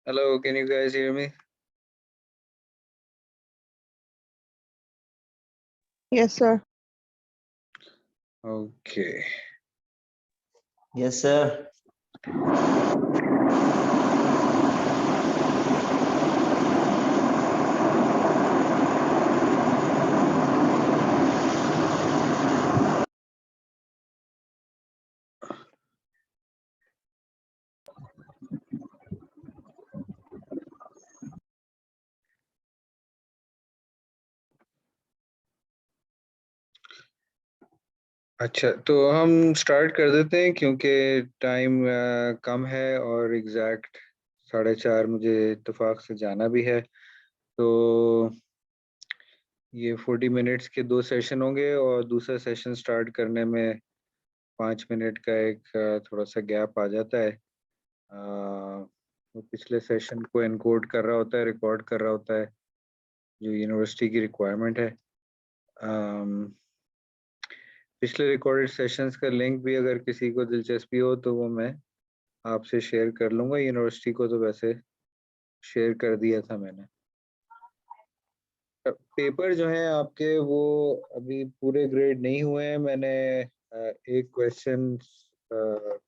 Hello, can you guys hear me? Yes, sir. Okay. Yes, sir. अच्छा, तो हम start कर देते हैं क्योंकि टाइम कम है और एग्जैक्ट 4:30 मुझे इत्तेफाक से जाना भी है। तो ये 40 मिनट्स के 2 सेशन होंगे और दूसरा सेशन स्टार्ट करने में 5 मिनट का एक थोड़ा सा गैप आ जाता है। वो पिछले सेशन को एनकोड कर रहा होता है, रिकॉर्ड कर रहा होता है, जो यूनिवर्सिटी की रिक्वायरमेंट है। पिछले रिकॉर्डेड सेशंस का लिंक भी अगर किसी को दिलचस्पी हो तो वो मैं आपसे शेयर कर लूँगा। यूनिवर्सिटी को तो वैसे शेयर कर दिया था मैंने। पेपर जो हैं आपके वो अभी पूरे ग्रेड नहीं हुए हैं। मैंने एक क्वेश्चन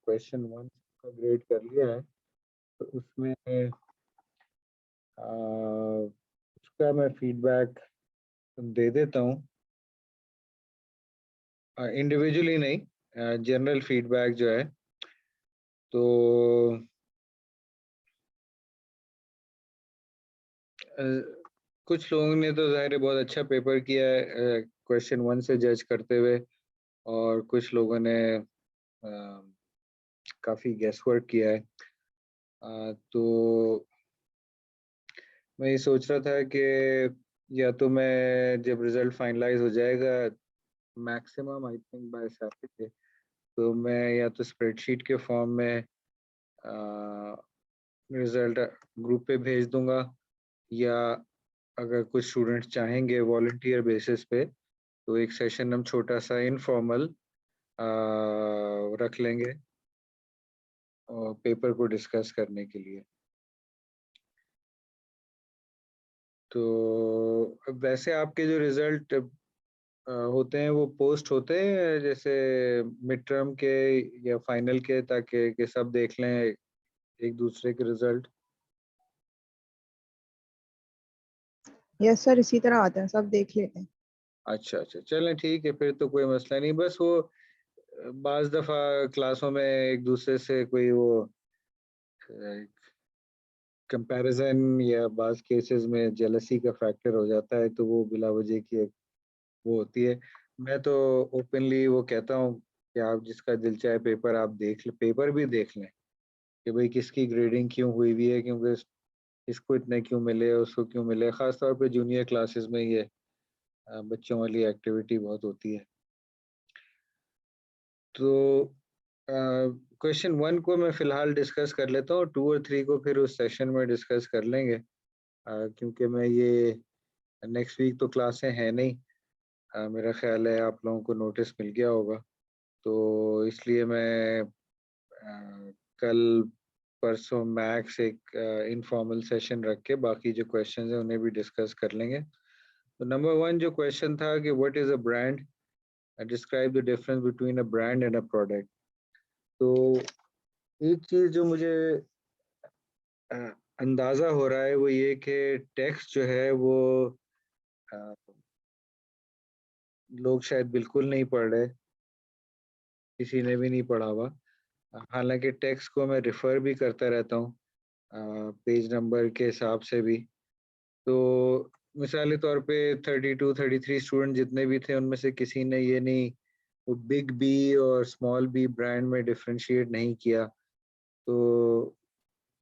1 का ग्रेड कर लिया है, तो उसमें उसका मैं फीडबैक दे देता हूँ। इंडिविजुअली नहीं, जनरल फीडबैक जो है। तो कुछ लोगों ने तो ज़ाहिर है बहुत अच्छा पेपर किया है क्वेश्चन 1 से जज करते हुए, और कुछ लोगों ने काफ़ी गेस वर्क किया है। तो मैं ये सोच रहा था कि या तो मैं जब रिज़ल्ट फाइनलाइज़ हो जाएगा maximum I think by Saturday, तो मैं या तो स्प्रेडशीट के फॉर्म में रिज़ल्ट ग्रुप पे भेज दूँगा, या अगर कुछ स्टूडेंट्स चाहेंगे वॉलंटियर बेसिस पे तो एक सेशन हम छोटा सा इनफॉर्मल रख लेंगे और पेपर को डिस्कस करने के लिए। तो वैसे आपके जो रिजल्ट होते हैं वो पोस्ट होते हैं जैसे मिड टर्म के या फाइनल के, ताकि कि सब देख लें एक दूसरे के रिजल्ट। यस सर, इसी तरह आता है, सब देख लेते हैं। अच्छा अच्छा, चलें ठीक है, फिर तो कोई मसला नहीं। बस वो बाज़ दफ़ा क्लासों में एक दूसरे से कोई वो कंपैरिजन या बाज़ केसेस में जेलसी का फैक्टर हो जाता है, तो वो बिला वजह की एक वो होती है। मैं तो ओपनली वो कहता हूँ कि आप जिसका दिल चाहे पेपर आप देख लें, पेपर भी देख लें कि भाई किसकी ग्रेडिंग क्यों हुई हुई है, क्योंकि इसको इतने क्यों मिले, उसको क्यों मिले। ख़ास तौर पे जूनियर क्लासेस में ये बच्चों वाली एक्टिविटी बहुत होती है। तो क्वेश्चन 1 को मैं फ़िलहाल डिस्कस कर लेता हूँ, 2 और 3 को फिर उस सेशन में डिस्कस कर लेंगे। क्योंकि मैं ये नेक्स्ट वीक तो क्लासें हैं नहीं। मेरा ख़्याल है आप लोगों को नोटिस मिल गया होगा। तो इसलिए मैं कल परसों मैक्स एक इनफॉर्मल सेशन रख के बाकी जो क्वेश्चंस हैं उन्हें भी डिस्कस कर लेंगे। तो नंबर 1 जो क्वेश्चन था कि what is a brand? Describe the difference between a brand and a product. तो एक चीज़ जो मुझे अ, अंदाज़ा हो रहा है वो ये कि टेक्स्ट जो है वो अ, लोग शायद बिल्कुल नहीं पढ़ रहे, किसी ने भी नहीं पढ़ा हुआ। हालाँकि टेक्स्ट को मैं रेफ़र भी करता रहता हूँ पेज नंबर के हिसाब से भी। तो मिसाली तौर पे 32-33 स्टूडेंट जितने भी थे उनमें से किसी ने ये नहीं वो बिग बी और स्मॉल बी ब्रांड में डिफरेंशिएट नहीं किया। तो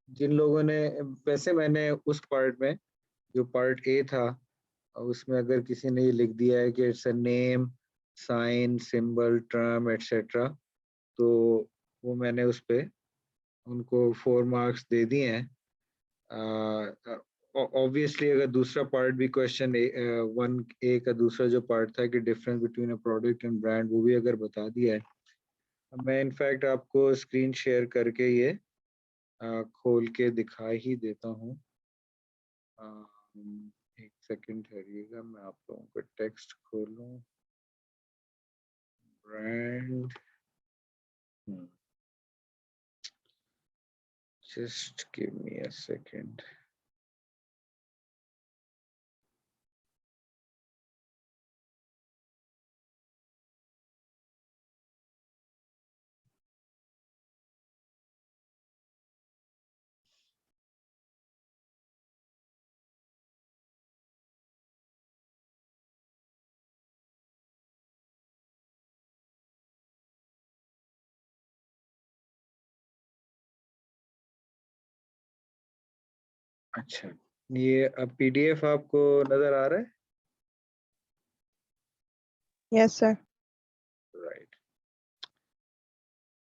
जिन लोगों ने वैसे मैंने उस पार्ट में जो पार्ट ए था उसमें अगर किसी ने ये लिख दिया है कि it's a name, sign, symbol, term etcetera, तो वो मैंने उस पे उनको 4 मार्क्स दे दिए हैं। ऑब्वियसली अगर दूसरा पार्ट भी क्वेश्चन 1 ए का दूसरा जो पार्ट था कि difference between a product and brand, वो भी अगर बता दिया है, मैं इनफैक्ट आपको स्क्रीन शेयर करके ये खोल के दिखा ही देता हूँ। एक सेकंड ठहरिएगा, मैं आप लोगों को टेक्स्ट खोलूं। Brand, just give me a second. अच्छा, ये अब PDF आपको नजर आ रहा है? Yes, sir. राइट।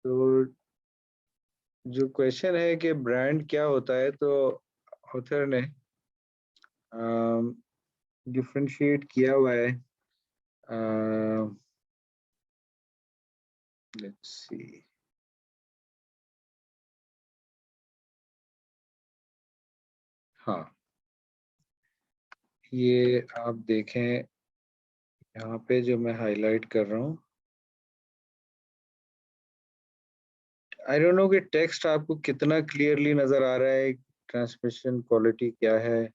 तो जो क्वेश्चन है कि ब्रांड क्या होता है, तो ऑथर ने डिफरेंशिएट किया हुआ है। लेट्स सी, हाँ, ये आप देखें यहाँ पे जो मैं हाईलाइट कर रहा हूँ। आई डोंट नो कि टेक्स्ट आपको कितना क्लियरली नजर आ रहा है, ट्रांसमिशन क्वालिटी क्या है,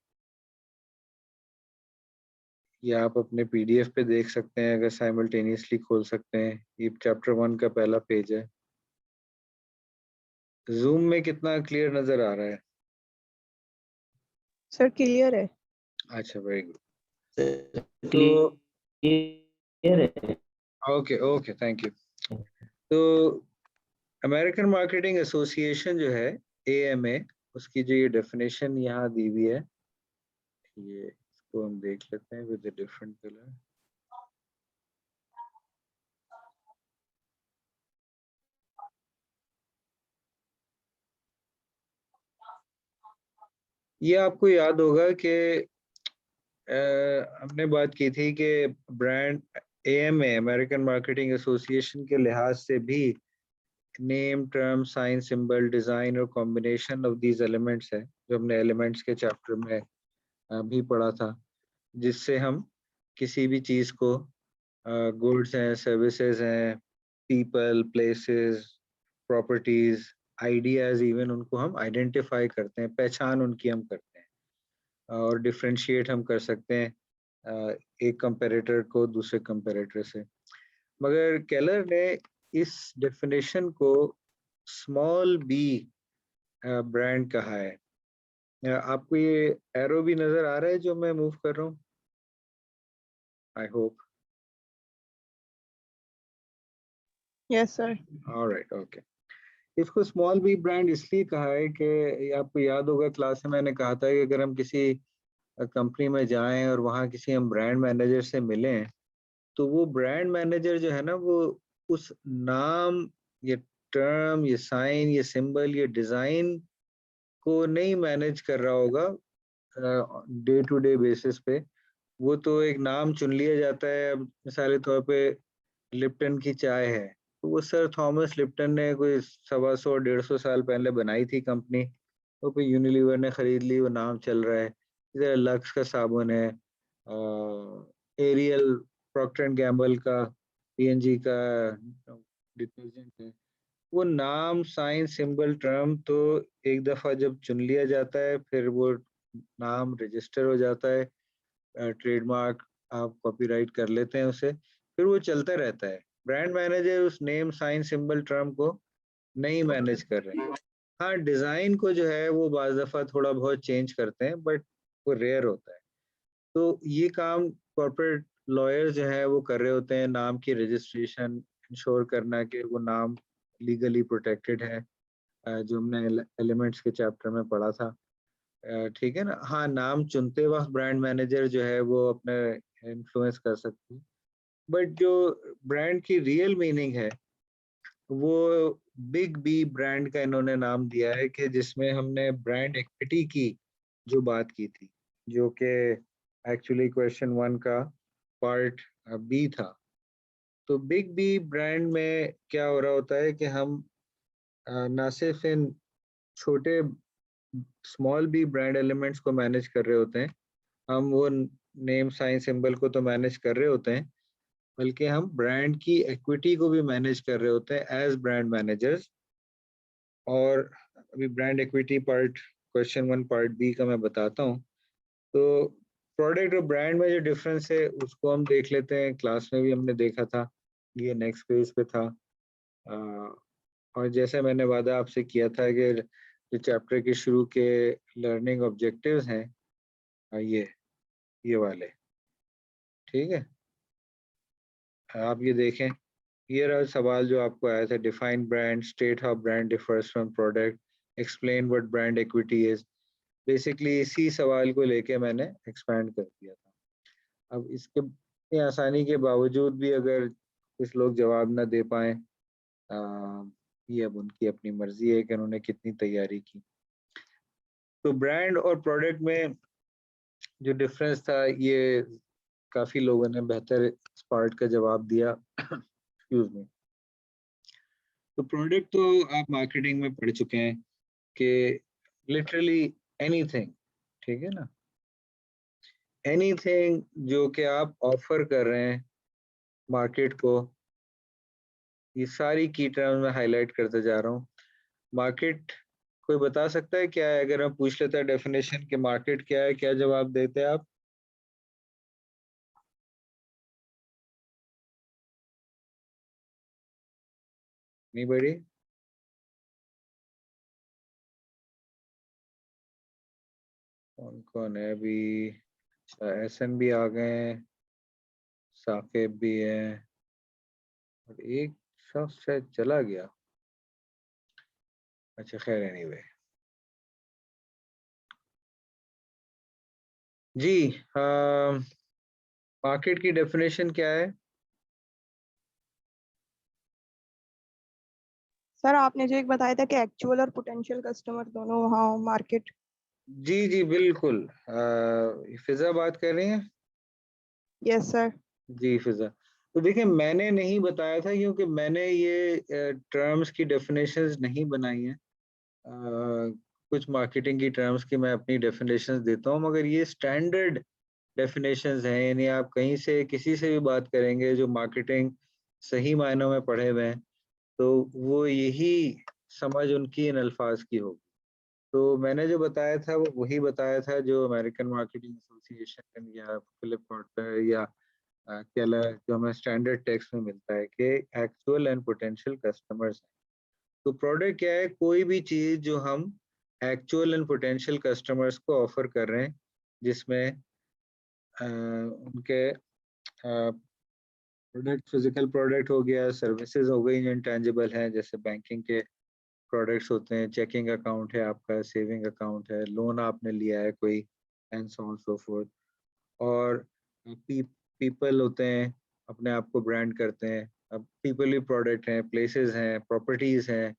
या आप अपने PDF पे देख सकते हैं अगर साइमल्टेनियसली खोल सकते हैं। ये चैप्टर 1 का पहला पेज है। जूम में कितना क्लियर नजर आ रहा है? Sir, clear है। अच्छा, वेरी गुड। Sir, तो clear है। Okay okay, thank you. तो अमेरिकन मार्केटिंग एसोसिएशन जो है, AMA, उसकी जो ये डेफिनेशन यहाँ दी हुई है, ये इसको हम देख लेते हैं विद डिफरेंट कलर। ये आपको याद होगा कि हमने बात की थी कि brand AMA, American marketing association के लिहाज से भी name, term, sign, symbol, design और कॉम्बिनेशन ऑफ दीज एलिमेंट्स है, जो हमने एलिमेंट्स के चैप्टर में भी पढ़ा था, जिससे हम किसी भी चीज को, गुड्स हैं, सर्विसेज हैं, people, places, properties, ideas, even उनको हम आइडेंटिफाई करते हैं, पहचान उनकी हम करते हैं, और डिफरेंशिएट हम कर सकते हैं एक कंपैरेटर को दूसरे कंपैरेटर से। मगर केलर ने इस डेफिनेशन को स्मॉल बी ब्रांड कहा है। आपको ये एरो भी नजर आ रहा है जो मैं मूव कर रहा हूँ? I hope. Yes, sir. Alright, okay. इसको स्मॉल बी ब्रांड इसलिए कहा है कि आपको याद होगा क्लास में मैंने कहा था कि अगर हम किसी कंपनी में जाएं और वहाँ किसी हम ब्रांड मैनेजर से मिलें, तो वो ब्रांड मैनेजर जो है ना, वो उस नाम, ये टर्म, ये साइन, ये सिंबल, ये डिजाइन को नहीं मैनेज कर रहा होगा डे टू डे बेसिस पे। वो तो एक नाम चुन लिया जाता है। अब मिसाल के तौर पे लिप्टन की चाय है, तो वो सर थॉमस लिप्टन ने कोई 125-150 साल पहले बनाई थी कंपनी, तो फिर यूनिलीवर ने खरीद ली, वो नाम चल रहा है। इधर लक्स का साबुन है, एरियल, प्रॉक्टर एंड गैम्बल का, P&G का डिटर्जेंट है। वो नाम, साइन, सिंबल, टर्म तो एक दफा जब चुन लिया जाता है, फिर वो नाम रजिस्टर हो जाता है, ट्रेडमार्क, आप कॉपीराइट कर लेते हैं उसे, फिर वो चलता रहता है। ब्रांड मैनेजर उस नेम, साइन, सिंबल, टर्म को नहीं मैनेज कर रहे हैं। हाँ, डिजाइन को जो है वो बाज दफा थोड़ा बहुत चेंज करते हैं, बट वो रेयर होता है। तो ये काम कॉर्पोरेट लॉयर्स जो है वो कर रहे होते हैं, नाम की रजिस्ट्रेशन इंश्योर करना कि वो नाम लीगली प्रोटेक्टेड है, जो हमने एलिमेंट्स के चैप्टर में पढ़ा था। ठीक है ना? हाँ, नाम चुनते वक्त ब्रांड मैनेजर जो है वो अपने इन्फ्लुएंस कर सकते हैं, बट जो ब्रांड की रियल मीनिंग है, वो बिग बी ब्रांड का इन्होंने नाम दिया है, कि जिसमें हमने ब्रांड इक्विटी की जो बात की थी, जो कि एक्चुअली क्वेश्चन 1 का पार्ट B था। तो बिग बी ब्रांड में क्या हो रहा होता है कि हम ना सिर्फ इन छोटे स्मॉल भी ब्रांड एलिमेंट्स को मैनेज कर रहे होते हैं। हम वो नेम साइन सिंबल को तो मैनेज कर रहे होते हैं, बल्कि हम ब्रांड की इक्विटी को भी मैनेज कर रहे होते हैं एज ब्रांड मैनेजर्स। और अभी brand equity part question 1 part B का मैं बताता हूँ। तो प्रोडक्ट और ब्रांड में जो डिफरेंस है उसको हम देख लेते हैं, क्लास में भी हमने देखा था, ये नेक्स्ट पेज पे था। और जैसे मैंने वादा आपसे किया था कि जो चैप्टर के शुरू के लर्निंग ऑब्जेक्टिव्स हैं, ये वाले, ठीक है। आप ये देखें, ये रहा सवाल जो आपको आया था, define brand, state how brand differs from product, explain what brand equity is. Basically इसी सवाल को लेके मैंने एक्सपैंड कर दिया था। अब इसके इतनी आसानी के बावजूद भी अगर कुछ लोग जवाब ना दे पाए, ये अब उनकी अपनी मर्जी है कि उन्होंने कितनी तैयारी की। तो ब्रांड और प्रोडक्ट में जो डिफरेंस था, ये काफी लोगों ने बेहतर इस पार्ट का जवाब दिया। Excuse me. तो प्रोडक्ट तो आप मार्केटिंग में पढ़ चुके हैं कि लिटरली एनीथिंग, ठीक है ना, एनीथिंग जो कि आप ऑफर कर रहे हैं मार्केट को, ये सारी की टर्म में हाईलाइट करते जा रहा हूँ। मार्केट कोई बता सकता है क्या है? अगर हम पूछ लेते हैं डेफिनेशन कि मार्केट क्या है, क्या जवाब देते हैं आप? एनीबॉडी? कौन कौन है अभी? अच्छा, एसएन भी आ गए हैं, साकिब भी है, और एक शख्स शायद चला गया। अच्छा खैर, एनीवे जी, मार्केट की डेफिनेशन क्या है? सर आपने जो एक बताया था कि एक्चुअल और पोटेंशियल कस्टमर दोनों वहाँ मार्केट। जी जी बिल्कुल। फिजा बात कर रही हैं? Yes sir. जी फिजा। तो देखिए, मैंने नहीं बताया था क्योंकि मैंने ये टर्म्स की डेफिनेशंस नहीं बनाई हैं। कुछ मार्केटिंग की टर्म्स की मैं अपनी डेफिनेशंस देता हूँ, मगर ये स्टैंडर्ड डेफिनेशंस हैं, यानी आप कहीं से किसी से भी बात करेंगे जो मार्केटिंग सही मायनों में पढ़े हुए हैं, तो वो यही समझ उनकी इन अल्फाज की होगी। तो मैंने जो बताया था वो वही बताया था जो अमेरिकन मार्केटिंग एसोसिएशन या फिलिप कॉटलर या केलर, जो हमें स्टैंडर्ड टेक्स्ट में मिलता है कि एक्चुअल एंड पोटेंशियल कस्टमर्स। तो प्रोडक्ट क्या है? कोई भी चीज जो हम एक्चुअल एंड पोटेंशियल कस्टमर्स को ऑफर कर रहे हैं, जिसमें उनके प्रोडक्ट, फिजिकल प्रोडक्ट हो गया, सर्विसेज हो गई जो इंटेंजिबल हैं, जैसे बैंकिंग के प्रोडक्ट्स होते हैं, चेकिंग अकाउंट है आपका, सेविंग अकाउंट है, लोन आपने लिया है कोई, and so on so fourth. और पीपल होते हैं, अपने आप को ब्रांड करते हैं। अब पीपल भी प्रोडक्ट हैं, प्लेसेस हैं, प्रॉपर्टीज हैं,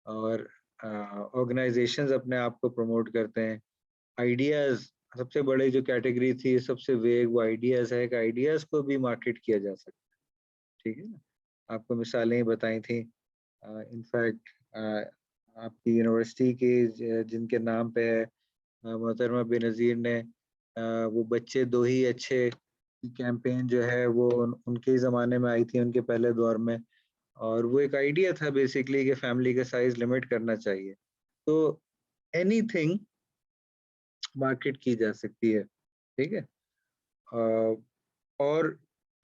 और ऑर्गेनाइजेशंस अपने आप को प्रमोट करते हैं। आइडियाज सबसे बड़े जो कैटेगरी थी, सबसे वेग, वो आइडियाज है कि आइडियाज को भी मार्केट किया जा सकता है, ठीक है ना। आपको मिसालें ही बताई थी। इनफैक्ट आपकी यूनिवर्सिटी के जिनके नाम पे है, मोहतरमा बेनज़ीर ने वो बच्चे दो ही अच्छे कैंपेन जो है वो उनके ही ज़माने में आई थी, उनके पहले दौर में। और वो एक आइडिया था बेसिकली कि फैमिली का साइज लिमिट करना चाहिए। तो एनीथिंग मार्केट की जा सकती है, ठीक है। अ, और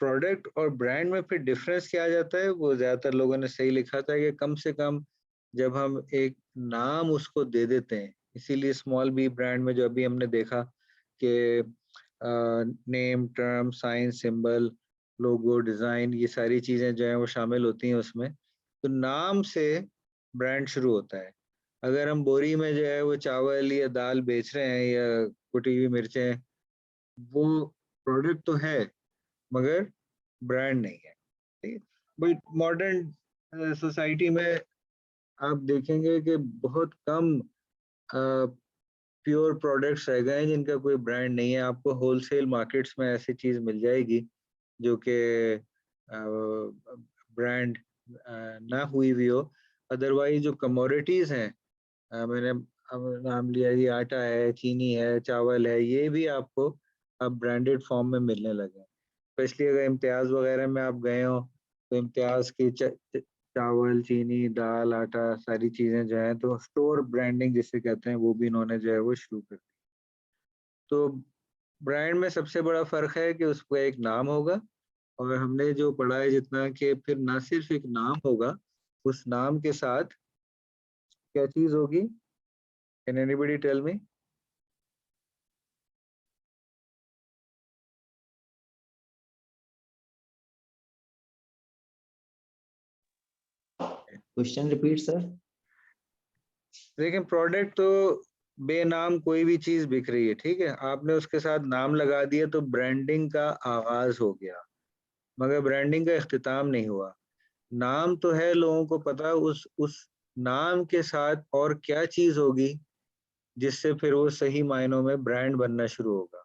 प्रोडक्ट और ब्रांड में फिर डिफरेंस क्या आ जाता है, वो ज़्यादातर लोगों ने सही लिखा था कि कम से कम जब हम एक नाम उसको दे देते हैं, इसीलिए स्मॉल बी ब्रांड में जो अभी हमने देखा कि नेम, टर्म, साइन, सिंबल, लोगो, डिज़ाइन, ये सारी चीज़ें जो हैं वो शामिल होती हैं उसमें। तो नाम से ब्रांड शुरू होता है। अगर हम बोरी में जो है वो चावल या दाल बेच रहे हैं या कुटी हुई मिर्चें, वो प्रोडक्ट तो है मगर ब्रांड नहीं है, ठीक है। बट मॉडर्न सोसाइटी में आप देखेंगे कि बहुत कम प्योर प्रोडक्ट्स रह गए हैं जिनका कोई ब्रांड नहीं है। आपको होलसेल मार्केट्स में ऐसी चीज मिल जाएगी जो कि ब्रांड ना हुई भी हो। अदरवाइज जो कमोडिटीज हैं, मैंने अब नाम लिया, ये आटा है, चीनी है, चावल है, ये भी आपको अब ब्रांडेड फॉर्म में मिलने लगे हैं। स्पेशली अगर इम्तियाज वगैरह में आप गए हो तो इम्तियाज की चावल, चीनी, दाल, आटा, सारी चीजें जो है तो स्टोर ब्रांडिंग जिसे कहते हैं वो भी इन्होंने जो है वो शुरू कर दी। तो ब्रांड में सबसे बड़ा फर्क है कि उसका एक नाम होगा, और हमने जो पढ़ा है जितना कि फिर ना सिर्फ एक नाम होगा, उस नाम के साथ क्या चीज होगी? Can anybody tell me? Question repeat sir. लेकिन प्रोडक्ट तो बेनाम कोई भी चीज बिक रही है, ठीक है, आपने उसके साथ नाम लगा दिया तो ब्रांडिंग का आगाज हो गया, मगर ब्रांडिंग का इख्तिताम नहीं हुआ। नाम तो है, लोगों को पता है, उस नाम के साथ और क्या चीज होगी जिससे फिर वो सही मायनों में ब्रांड बनना शुरू होगा।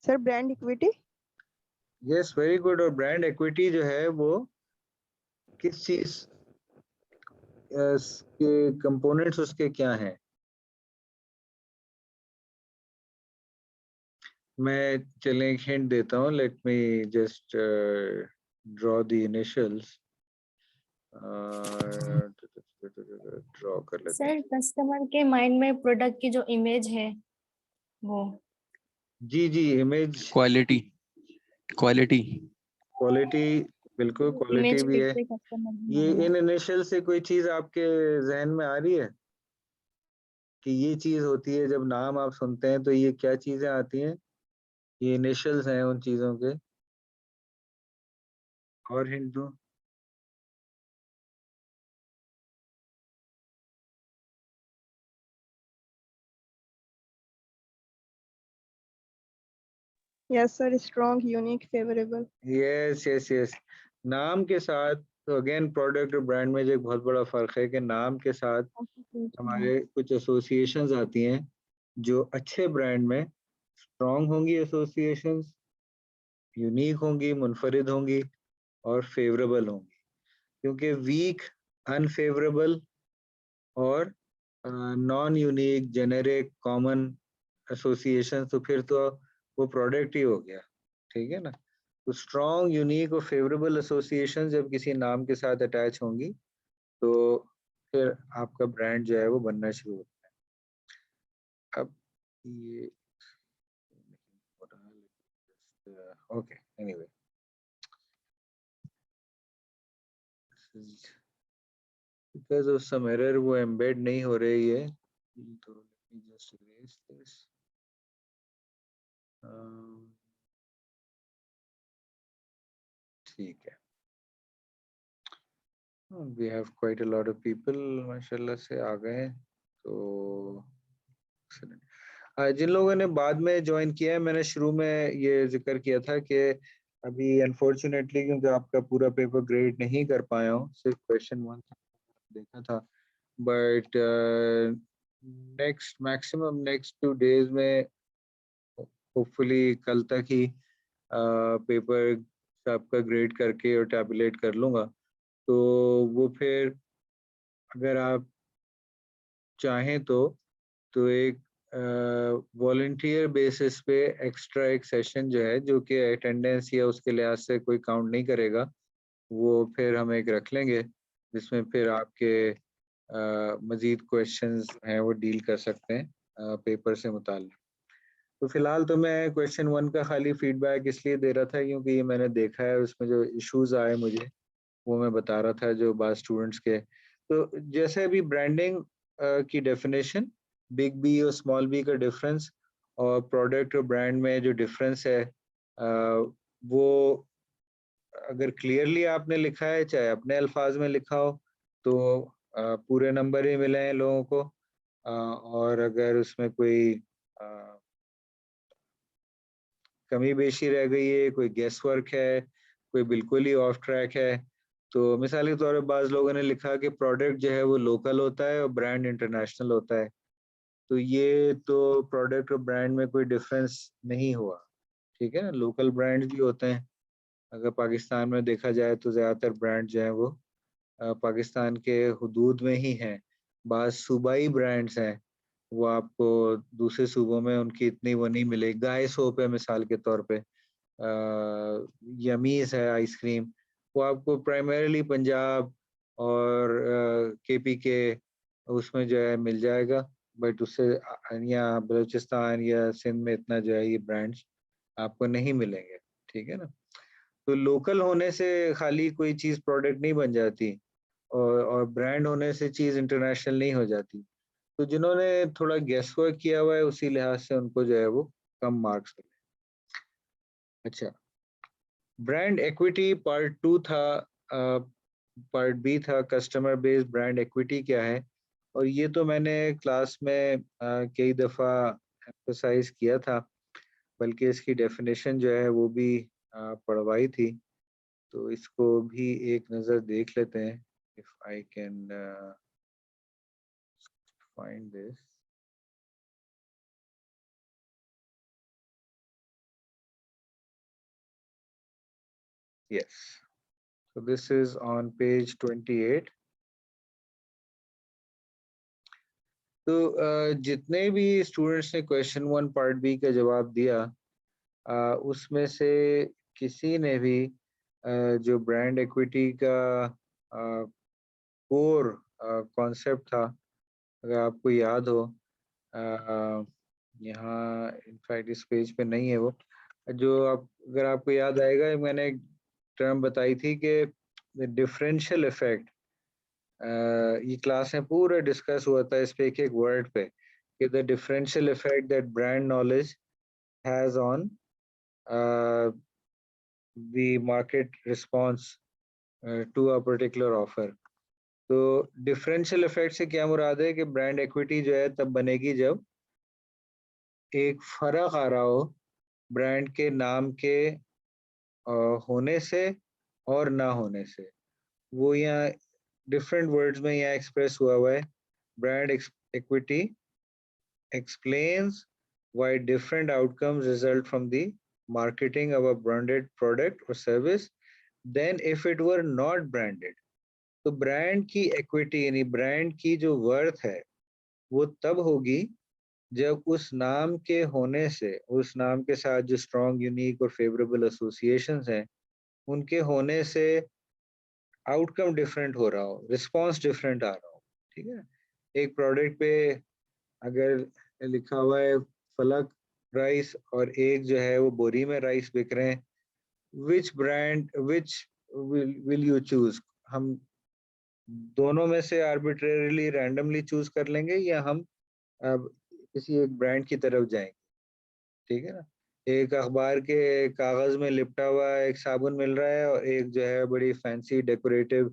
Sir brand equity. Yes, very good. और ब्रांड इक्विटी जो है वो किस चीज के कंपोनेंट्स उसके क्या हैं? मैं चलें एक हिंट देता हूँ, let me just draw the initials, draw कर लेते हैं। सर कस्टमर के माइंड में प्रोडक्ट की जो इमेज है वो। जी जी, इमेज, क्वालिटी क्वालिटी क्वालिटी, बिल्कुल क्वालिटी इमेज भी है। पे कस्टमर ये इन इनिशियल से कोई चीज आपके जहन में आ रही है कि ये चीज होती है? जब नाम आप सुनते हैं तो ये क्या चीजें आती हैं? ये इनिशियल्स हैं उन चीजों के। और हिंट दूं? Yes sir, strong, unique, favourable. Yes yes yes. नाम के साथ, तो अगेन प्रोडक्ट और ब्रांड में जो एक बहुत बड़ा फर्क है कि नाम के साथ हमारे कुछ एसोसिएशंस आती हैं जो अच्छे ब्रांड में स्ट्रॉन्ग होंगी, एसोसिएशंस यूनिक होंगी, मुनफरिद होंगी और फेवरेबल होंगी। क्योंकि वीक, अनफेवरेबल और non unique, generic, common association, तो फिर तो वो प्रोडक्ट ही हो गया, ठीक है ना। तो स्ट्रॉन्ग, यूनिक और फेवरेबल एसोसिएशन जब किसी नाम के साथ अटैच होंगी तो फिर आपका ब्रांड जो है वो बनना शुरू होता है। अब ये okay, anyway, because of some error वो embed नहीं हो रही है, तो let me just erase this. ठीक है, we have quite a lot of people माशाल्लाह से आ गए हैं, तो जिन लोगों ने बाद में ज्वाइन किया है, मैंने शुरू में ये जिक्र किया था कि अभी अनफॉर्चुनेटली क्योंकि आपका पूरा पेपर ग्रेड नहीं कर पाया हूँ, सिर्फ क्वेश्चन 1 देखा था, बट मैक्सिमम नेक्स्ट 2 डेज में होपफुली कल तक ही पेपर आपका ग्रेड करके और टैबुलेट कर लूँगा। तो वो फिर अगर आप चाहें तो एक वॉलंटियर बेसिस पे एक्स्ट्रा एक सेशन जो है, जो कि अटेंडेंस या उसके लिहाज से कोई काउंट नहीं करेगा, वो फिर हम एक रख लेंगे जिसमें फिर आपके मज़ीद क्वेश्चंस हैं वो डील कर सकते हैं पेपर से मुताल्लिक़। तो फिलहाल तो मैं क्वेश्चन 1 का खाली फीडबैक इसलिए दे रहा था क्योंकि ये मैंने देखा है, उसमें जो इश्यूज आए मुझे वो मैं बता रहा था जो बात स्टूडेंट्स के। तो जैसे अभी ब्रांडिंग की डेफिनेशन, बिग बी और स्मॉल बी का डिफरेंस, और प्रोडक्ट और ब्रांड में जो डिफरेंस है, वो अगर क्लियरली आपने लिखा है, चाहे अपने अल्फाज में लिखा हो, तो पूरे नंबर ही मिले हैं लोगों को, और अगर उसमें कोई कमी बेशी रह गई है, कोई गेस वर्क है, कोई बिल्कुल ही ऑफ ट्रैक है, तो मिसाल के तौर पर बाज़ लोगों ने लिखा कि प्रोडक्ट जो है वो लोकल होता है और ब्रांड इंटरनेशनल होता है, तो ये तो प्रोडक्ट और ब्रांड में कोई डिफरेंस नहीं हुआ, ठीक है ना। लोकल ब्रांड्स भी होते हैं, अगर पाकिस्तान में देखा जाए तो ज़्यादातर ब्रांड जो हैं वो पाकिस्तान के हुदूद में ही हैं। बाज़ सूबाई ब्रांड्स हैं, वो आपको दूसरे सूबों में उनकी इतनी वो नहीं मिलेगी। गाय सोप है मिसाल के तौर पे, यमीज़ है आइसक्रीम, वो आपको प्राइमरीली पंजाब और केपी के उसमें जो है मिल जाएगा, बट उससे या बलूचिस्तान या सिंध में इतना जो है ये ब्रांड्स आपको नहीं मिलेंगे, ठीक है ना। तो लोकल होने से खाली कोई चीज़ प्रोडक्ट नहीं बन जाती, और ब्रांड होने से चीज़ इंटरनेशनल नहीं हो जाती। तो जिन्होंने थोड़ा गेस वर्क किया हुआ है उसी लिहाज से उनको जो है वो कम मार्क्स मिले। अच्छा, ब्रांड एक्विटी पार्ट 2 था, पार्ट बी था कस्टमर बेस ब्रांड एक्विटी क्या है, और ये तो मैंने क्लास में कई दफ़ा एम्फसाइज किया था, बल्कि इसकी डेफिनेशन जो है वो भी पढ़वाई थी। तो इसको भी एक नज़र देख लेते हैं, if I can find this. Yes, so this is on page 28. तो जितने भी स्टूडेंट्स ने क्वेश्चन 1 पार्ट बी का जवाब दिया, उसमें से किसी ने भी जो ब्रांड एक्विटी का कोर कॉन्सेप्ट था, अगर आपको याद हो, यहाँ इनफैक्ट इस पेज पे नहीं है वो, जो आप अगर आपको याद आएगा, मैंने एक टर्म बताई थी कि डिफरेंशियल इफेक्ट, ये क्लास में पूरा डिस्कस हुआ था इस पे एक वर्ड पे, कि the differential effect that brand knowledge has on the market response to a particular offer. तो डिफरेंशियल इफेक्ट से क्या मुराद है कि ब्रांड एक्विटी जो है तब बनेगी जब एक फर्क आ रहा हो ब्रांड के नाम के होने से और ना होने से। वो यहाँ डिफरेंट वर्ड्स में यहाँ एक्सप्रेस हुआ है। Brand equity explains why different outcomes result from the marketing of a branded product or service than if it were not branded. तो ब्रांड की इक्विटी यानी ब्रांड की जो वर्थ है वो तब होगी जब उस नाम के होने से, उस नाम के साथ जो स्ट्रॉन्ग, यूनिक और फेवरेबल एसोसिएशंस हैं उनके होने से आउटकम डिफरेंट हो रहा हो, रिस्पॉन्स डिफरेंट आ रहा हो, ठीक है। एक प्रोडक्ट पे अगर लिखा हुआ है फलक राइस और एक जो है वो बोरी में राइस बिक रहे हैं, which brand which will you choose? हम दोनों में से आर्बिट्रेरीली रैंडमली चूज कर लेंगे या हम अब किसी एक ब्रांड की तरफ जाएंगे, ठीक है ना। एक अखबार के कागज में लिपटा हुआ एक साबुन मिल रहा है और एक जो है बड़ी फैंसी डेकोरेटिव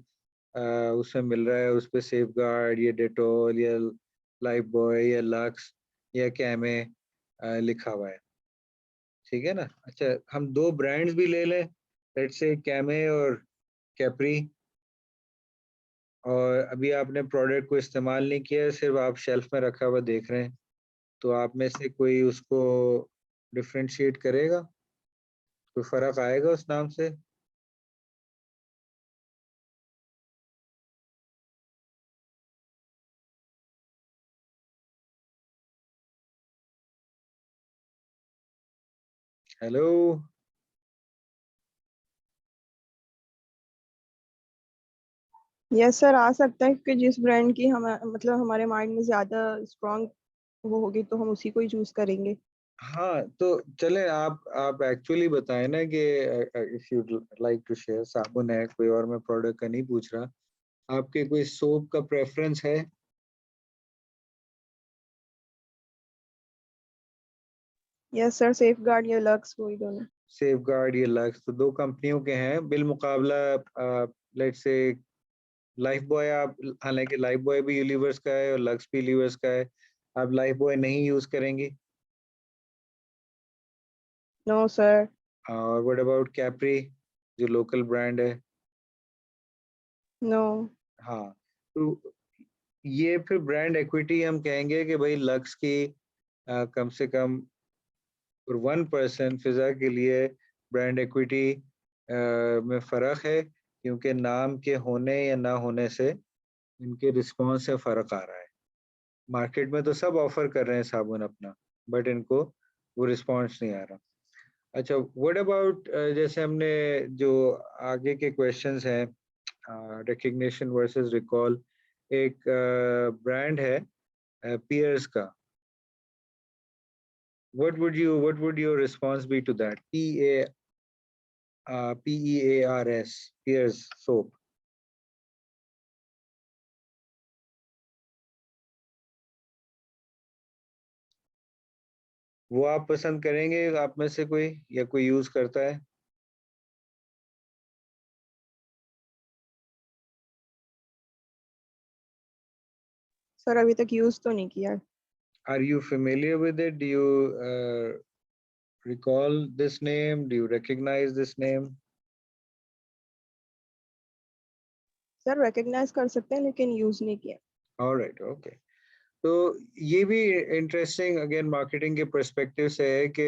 उसमें मिल रहा है, उस पे सेफगार्ड या डेटोल या लाइफ बॉय या लक्स या कैमे लिखा हुआ है, ठीक है ना। अच्छा, हम दो ब्रांड्स भी ले लें, लेट्स से कैमे और कैप्री, और अभी आपने प्रोडक्ट को इस्तेमाल नहीं किया है, सिर्फ आप शेल्फ में रखा हुआ देख रहे हैं, तो आप में से कोई उसको डिफरेंशिएट करेगा? कोई फर्क आएगा उस नाम से? हेलो, यस सर, आ सकता है क्योंकि जिस ब्रांड की हम मतलब हमारे माइंड में ज्यादा स्ट्रॉन्ग वो होगी तो हम उसी को ही चूज करेंगे। हाँ तो चले, आप एक्चुअली बताएं ना कि if you like to share, साबुन है कोई और, मैं प्रोडक्ट का नहीं पूछ रहा, आपके कोई सोप का प्रेफरेंस है? यस सर, सेफ गार्ड या लक्स, वही दोनों। सेफगार्ड या लक्स, तो दो कंपनियों के हैं बिलमुकाबला। लेट्स से लाइफ बॉय, आप हालांकि लाइफ बॉय भी यूनिवर्स का है और लक्स भी यूनिवर्स का है, आप लाइफ बॉय नहीं यूज करेंगी? No sir. और व्हाट अबाउट कैप्री जो लोकल ब्रांड है? नो। हाँ, तो ये फिर ब्रांड एक्विटी हम कहेंगे कि भाई लक्स की कम से कम और 1% फिजा के लिए ब्रांड एक्विटी में फ़र्क है क्योंकि नाम के होने या ना होने से इनके रिस्पॉन्स से फर्क आ रहा है। मार्केट में तो सब ऑफर कर रहे हैं साबुन अपना, बट इनको वो रिस्पॉन्स नहीं आ रहा। अच्छा, व्हाट अबाउट जैसे हमने जो आगे के क्वेश्चंस हैं, रिकग्निशन वर्सेस रिकॉल, एक ब्रांड है पियर्स का, what would your response be to that? PEARS, Pears soap. वो आप पसंद करेंगे आप में से कोई, या कोई यूज करता है? सर अभी तक यूज तो नहीं किया। Are you familiar with it? Do you recall this name? Do you recognize this name? Sir recognize कर सकते हैं लेकिन यूज नहीं किया। All right, okay. तो ये भी इंटरेस्टिंग अगेन मार्केटिंग के पर्सपेक्टिव से है कि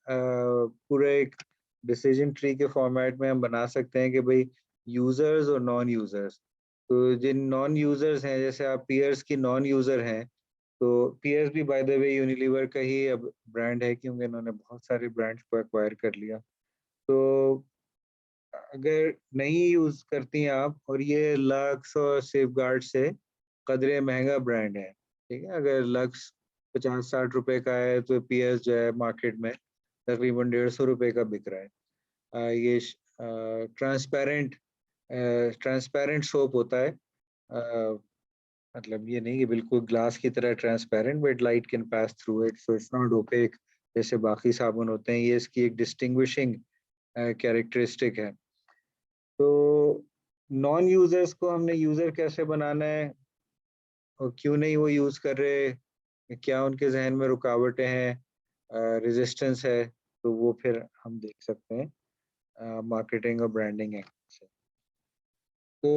पूरा एक डिसीजन ट्री के फॉर्मेट में हम बना सकते हैं कि भाई यूजर्स और नॉन यूजर्स। तो जिन नॉन यूजर्स हैं, जैसे आप पियर्स की नॉन यूजर हैं, तो पियर्स भी बाय द वे यूनिलीवर का ही अब ब्रांड है, क्योंकि इन्होंने बहुत सारे ब्रांड्स को एक्वायर कर लिया। तो अगर नहीं यूज करती हैं आप, और ये लक्स और सेफगार्ड से कदरे महंगा ब्रांड है, ठीक है, अगर लक्स 50-60 रुपए का है तो पीएस जो है मार्केट में तकरीबन 150 रुपए का बिक रहा है। ये ट्रांसपेरेंट ट्रांसपेरेंट सोप होता है, मतलब ये नहीं कि बिल्कुल ग्लास की तरह transparent, but light can pass through it, so it's not opaque जैसे बाकी साबुन होते हैं। ये इसकी एक डिस्टिंग्विशिंग कैरेक्टरिस्टिक है। तो नॉन यूजर्स को हमने यूजर कैसे बनाना है, और क्यों नहीं वो यूज कर रहे, क्या उनके जहन में रुकावटें हैं, रेजिस्टेंस है, तो वो फिर हम देख सकते हैं मार्केटिंग और ब्रांडिंग एंगल से। तो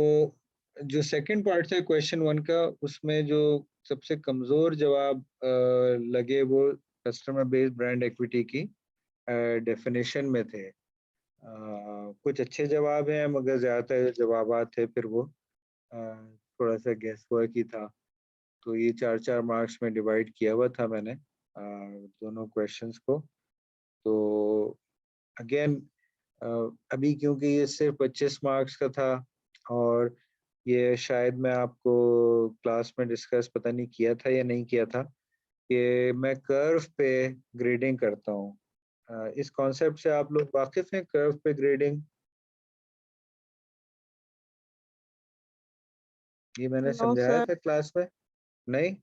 जो सेकंड पार्ट है क्वेश्चन 1 का, उसमें जो सबसे कमजोर जवाब लगे वो कस्टमर बेस्ड ब्रांड एक्विटी की डेफिनेशन में थे। कुछ अच्छे जवाब हैं, मगर ज्यादातर जवाब थे फिर वो थोड़ा सा गेस वर्क ही था। तो ये 4-4 मार्क्स में डिवाइड किया हुआ था मैंने दोनों क्वेश्चंस को। तो अगेन अभी क्योंकि ये सिर्फ 25 मार्क्स का था, और ये शायद मैं आपको क्लास में डिस्कस पता नहीं किया था या नहीं किया था, कि मैं कर्व पे ग्रेडिंग करता हूँ। इस कॉन्सेप्ट से आप लोग वाकिफ हैं, कर्व पे ग्रेडिंग? ये मैंने नो समझाया सर। था क्लास में, नहीं?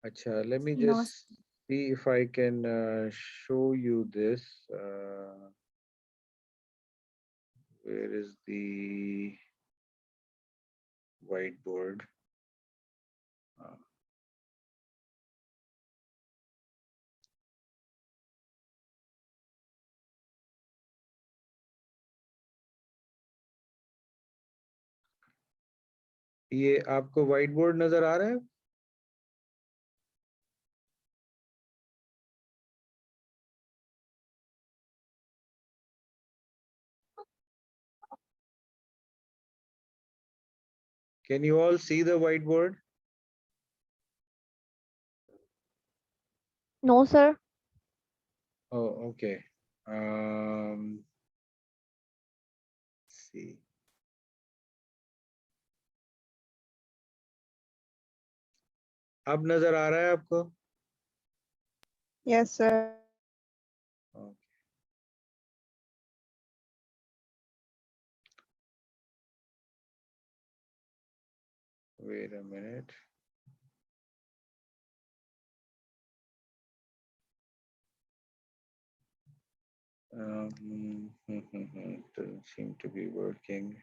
अच्छा, let me know. just see if I can show you this. Where is the whiteboard? Uh, ये आपको व्हाइट बोर्ड नजर आ रहा है? Can you all see the whiteboard? No, sir. Oh, okay. See. अब नजर आ रहा है आपको? Yes sir. Okay. Wait a minute. Doesn't seem to be working.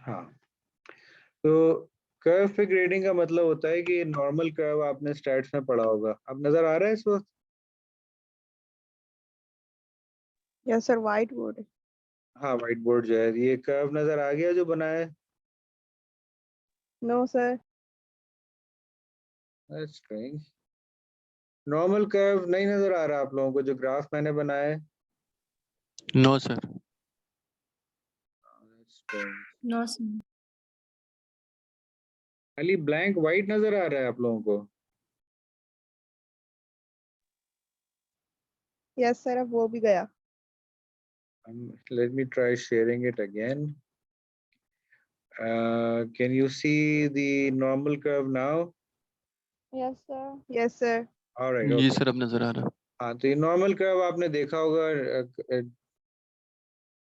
हाँ, तो कर्व पे ग्रेडिंग का मतलब होता है कि नॉर्मल कर्व आपने स्टैट्स में पढ़ा होगा। अब नजर आ रहा है इस वक्त? यस सर, वाइट बोर्ड है। हाँ, व्हाइट बोर्ड जो है, ये कर्व नजर आ गया जो बना है? No sir. Strange, normal curve नहीं नजर आ रहा आप लोगों को जो ग्राफ मैंने बनाया है? No sir. Strange. No sir. खाली ब्लैंक व्हाइट नजर आ रहा है आप लोगों को? यस सर, अब वो भी गया। Let me try sharing it again. Can you see the normal curve now? Yes sir. Yes sir. All right, जी okay. सर, अब नजर आ रहा। हाँ, तो ये नॉर्मल कर्व आपने देखा होगा,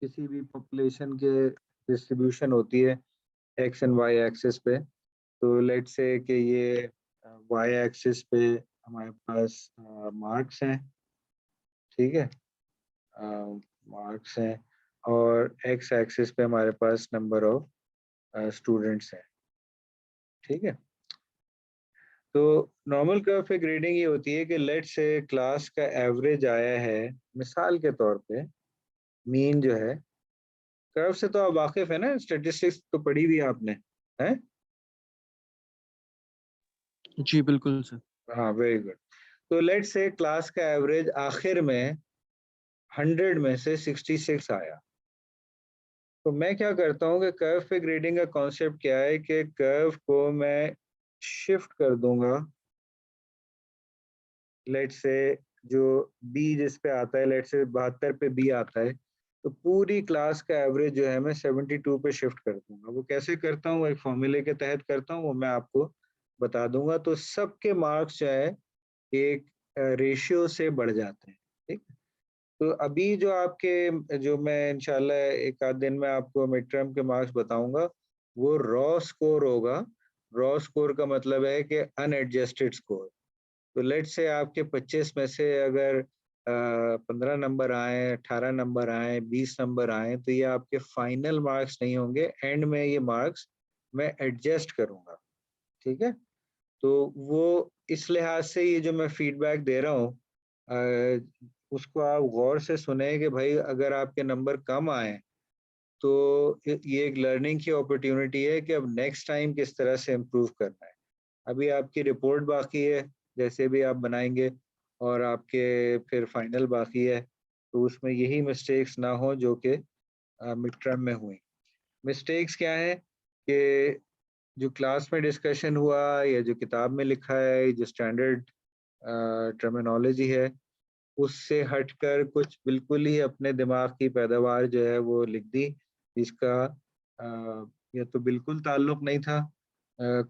किसी भी पॉपुलेशन के डिस्ट्रीब्यूशन होती है एक्स एंड वाई एक्सिस पे। तो लेट से कि ये वाई एक्सिस पे हमारे पास मार्क्स हैं, ठीक है, मार्क्स हैं, और एक्स एक्सिस पे हमारे पास नंबर ऑफ स्टूडेंट्स हैं, ठीक है। तो नॉर्मल कर्व पे ग्रेडिंग ये होती है कि लेट से क्लास का एवरेज आया है, मिसाल के तौर पे मीन जो है, कर्व से तो आप वाकिफ है ना, स्टैटिस्टिक्स तो पढ़ी हुई है आपने, है? जी बिल्कुल सर। हाँ, वेरी गुड। तो लेट से क्लास का एवरेज आखिर में 100 में से 66 आया। तो मैं क्या करता हूँ कि कर्व पे ग्रेडिंग का कॉन्सेप्ट क्या है कि कर्व को मैं शिफ्ट कर दूंगा, लेट से जो बी जिस पे आता है, लेट से 72 पे बी आता है, तो पूरी क्लास का एवरेज जो है मैं 72 पे शिफ्ट कर दूंगा। वो कैसे करता हूँ, एक फॉर्मूले के तहत करता हूँ, वो मैं आपको बता दूंगा। तो सबके मार्क्स जो है एक रेशियो से बढ़ जाते हैं, ठीक। तो अभी जो आपके, जो मैं इंशाल्लाह एक आध दिन में आपको मिड टर्म के मार्क्स बताऊंगा, वो रॉ स्कोर होगा। रॉ स्कोर का मतलब है कि अनएडजस्टेड स्कोर। तो लेट से आपके 25 में से अगर 15 नंबर आए, 18 नंबर आए, 20 नंबर आए, तो ये आपके फाइनल मार्क्स नहीं होंगे, एंड में ये मार्क्स मैं एडजस्ट करूंगा, ठीक है। तो वो इस लिहाज से ये जो मैं फीडबैक दे रहा हूँ, उसको आप गौर से सुने कि भाई अगर आपके नंबर कम आए तो ये एक लर्निंग की अपॉर्चुनिटी है कि अब नेक्स्ट टाइम किस तरह से इम्प्रूव करना है। अभी आपकी रिपोर्ट बाकी है, जैसे भी आप बनाएंगे, और आपके फिर फाइनल बाकी है, तो उसमें यही मिस्टेक्स ना हो जो कि मिड टर्म में हुई। मिस्टेक्स क्या है कि जो क्लास में डिस्कशन हुआ या जो किताब में लिखा है, जो स्टैंडर्ड टर्मिनोलॉजी है, उससे हटकर कुछ बिल्कुल ही अपने दिमाग की पैदावार जो है वो लिख दी, जिसका या तो बिल्कुल ताल्लुक नहीं था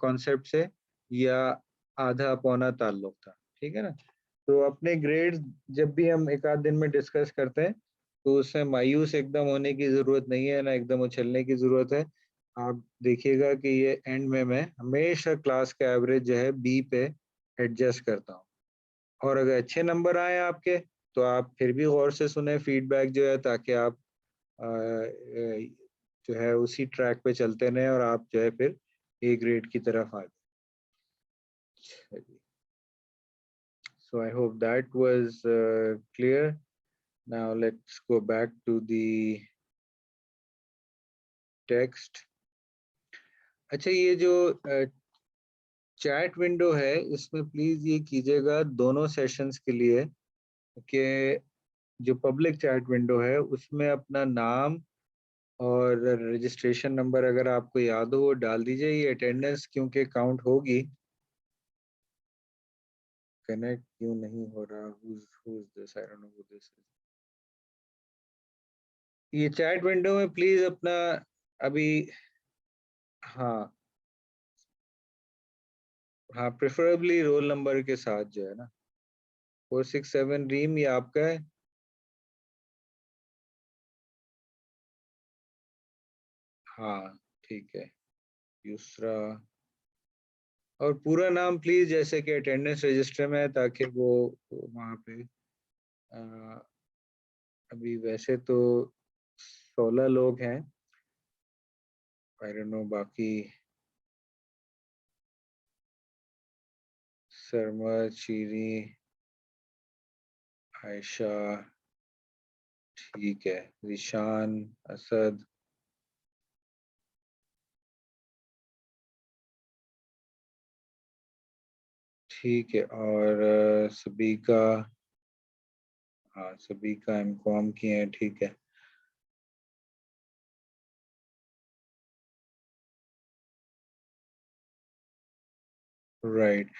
कॉन्सेप्ट से, या आधा पौना ताल्लुक था, ठीक है ना। तो अपने ग्रेड्स जब भी हम एक आध दिन में डिस्कस करते हैं, तो उसमें मायूस एकदम होने की ज़रूरत नहीं है, ना एकदम उछलने की ज़रूरत है। आप देखिएगा कि ये एंड में मैं हमेशा क्लास का एवरेज जो है बी पे एडजस्ट करता हूँ। और अगर अच्छे नंबर आए आपके, तो आप फिर भी गौर से सुने फीडबैक जो है, ताकि आप जो है उसी ट्रैक पे चलते रहें और आप जो है फिर ए ग्रेड की तरफ आ जाए। So I hope that was clear. Now let's go back to the text. अच्छा, ये जो चैट विंडो है, इसमें प्लीज ये कीजिएगा दोनों सेशंस के लिए कि जो पब्लिक चैट विंडो है उसमें अपना नाम और रजिस्ट्रेशन नंबर अगर आपको याद हो वो डाल दीजिए। ये अटेंडेंस क्योंकि काउंट होगी। कनेक्ट क्यों नहीं हो रहा? who's this? I don't know who this is. ये चैट विंडो में प्लीज अपना अभी, हाँ हाँ, प्रेफरेबली रोल नंबर के साथ जो है ना, 467 रीम ये आपका है? हाँ, ठीक है। दूसरा, और पूरा नाम प्लीज जैसे कि अटेंडेंस रजिस्टर में है, ताकि वो वहाँ पे अभी वैसे तो 16 लोग हैं, आई डोंट नो बाकी सरमद, शीरी, आयशा, ठीक है, रिशान, असद, ठीक है, और सबीका, हाँ सबीका एमकॉम की हैं, ठीक है। राइट,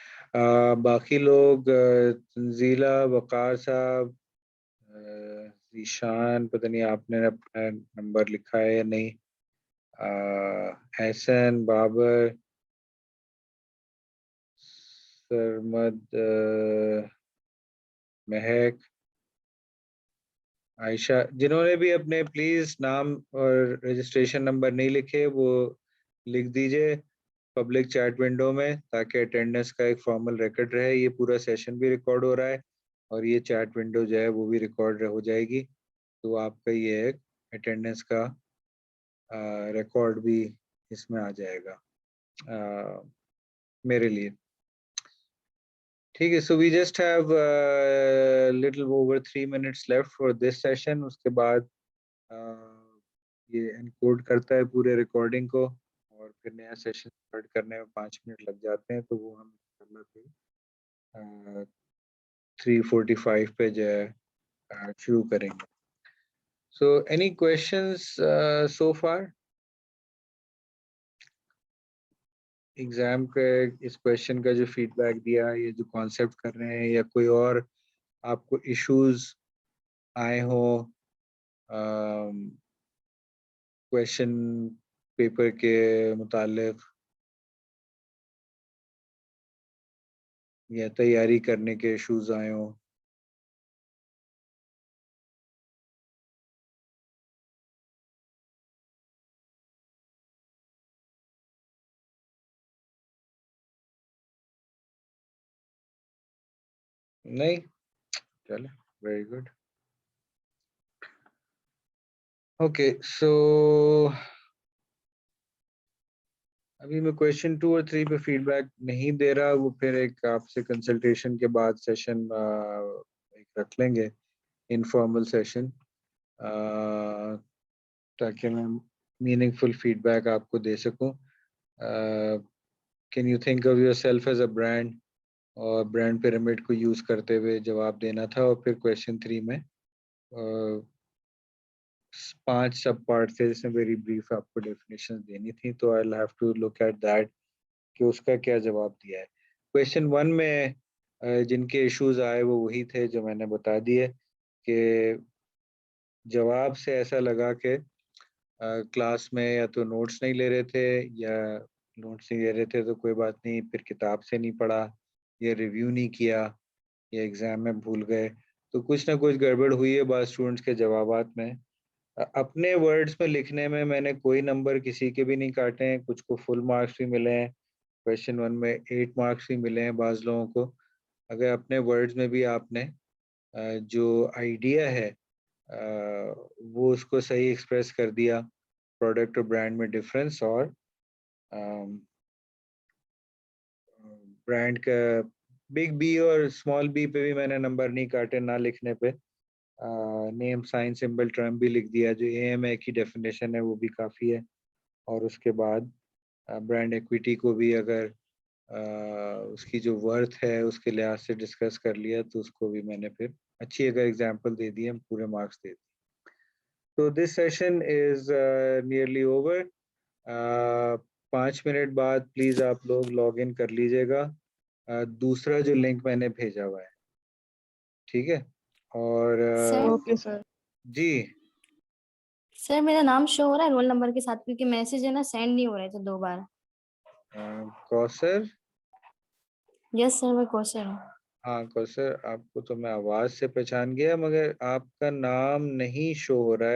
बाकी लोग तंजीला, वकार साहब, ईशान, पता नहीं आपने अपना नंबर लिखा है या नहीं, एहसन, बाबर, सरमद, महक, आयशा, जिन्होंने भी अपने प्लीज नाम और रजिस्ट्रेशन नंबर नहीं लिखे वो लिख दीजिए पब्लिक चैट विंडो में, ताकि अटेंडेंस का एक फॉर्मल रिकॉर्ड रहे। ये पूरा सेशन भी रिकॉर्ड हो रहा है और ये चैट विंडो जो है वो भी रिकॉर्ड हो जाएगी, तो आपका ये एक अटेंडेंस का रिकॉर्ड भी इसमें आ जाएगा मेरे लिए। ठीक है, so we just have little over 3 minutes left for this session. उसके बाद ये एनकोड करता है पूरे रिकॉर्डिंग को और फिर नया सेशन स्टार्ट करने में 5 मिनट लग जाते हैं, तो वो हम इंशाल्लाह फिर 3:45 पे जो है शुरू करेंगे। सो एनी क्वेश्चंस सो फार? एग्जाम के इस क्वेश्चन का जो फीडबैक दिया, ये जो कॉन्सेप्ट कर रहे हैं, या कोई और आपको इश्यूज आए हो क्वेश्चन पेपर के मुतालिक या तैयारी करने के इश्यूज आए हो? नहीं, चलो, वेरी गुड। ओके, सो अभी मैं क्वेश्चन 2 और 3 पे फीडबैक नहीं दे रहा, वो फिर एक आपसे कंसल्टेशन के बाद सेशन एक रख लेंगे, इनफॉर्मल सेशन, ताकि मैं मीनिंगफुल फीडबैक आपको दे सकूं। Can you think of yourself as a brand, और ब्रांड पिरामिड को यूज करते हुए जवाब देना था। और फिर क्वेश्चन 3 में 5 सब पार्ट थे जिसमें वेरी ब्रीफ आपको डेफिनेशन देनी थी, तो I will have to look at that कि उसका क्या जवाब दिया है। क्वेश्चन 1 में जिनके इश्यूज आए वो वही थे जो मैंने बता दिए, कि जवाब से ऐसा लगा कि क्लास में या तो नोट्स नहीं ले रहे थे, या नोट्स नहीं ले रहे थे तो कोई बात नहीं, फिर किताब से नहीं पढ़ा, या रिव्यू नहीं किया, या एग्जाम में भूल गए, तो कुछ ना कुछ गड़बड़ हुई है बाद स्टूडेंट्स के जवाबात में। अपने वर्ड्स में लिखने में मैंने कोई नंबर किसी के भी नहीं काटे हैं, कुछ को फुल मार्क्स भी मिले हैं, क्वेश्चन 1 में 8 मार्क्स भी मिले हैं बाज़ लोगों को। अगर अपने वर्ड्स में भी आपने जो आइडिया है वो उसको सही एक्सप्रेस कर दिया, प्रोडक्ट और ब्रांड में डिफरेंस, और ब्रांड का बिग बी और स्मॉल बी पे भी मैंने नंबर नहीं काटे ना लिखने पे, नेम साइन सिंबल टर्म भी लिख दिया, जो AMA की डेफिनेशन है वो भी काफ़ी है। और उसके बाद ब्रांड एक्विटी को भी अगर उसकी जो वर्थ है उसके लिहाज से डिस्कस कर लिया, तो उसको भी मैंने फिर अच्छी अगर एग्जांपल दे दी, हम पूरे मार्क्स दे दिए। तो this session is nearly over. 5 minute बाद प्लीज आप लोग लॉग इन कर लीजिएगा, दूसरा जो लिंक मैंने भेजा हुआ है, ठीक है? और सर ओके सर। जी, सर मेरा नाम शो हो रहा है रोल नंबर के साथ, क्योंकि मैसेज है ना सेंड नहीं हो रहे थे 2 बार। कौसर, यस सर, मैं कौशल हूँ। हाँ कौसर, आपको तो मैं आवाज से पहचान गया, मगर आपका नाम नहीं शो हो रहा है।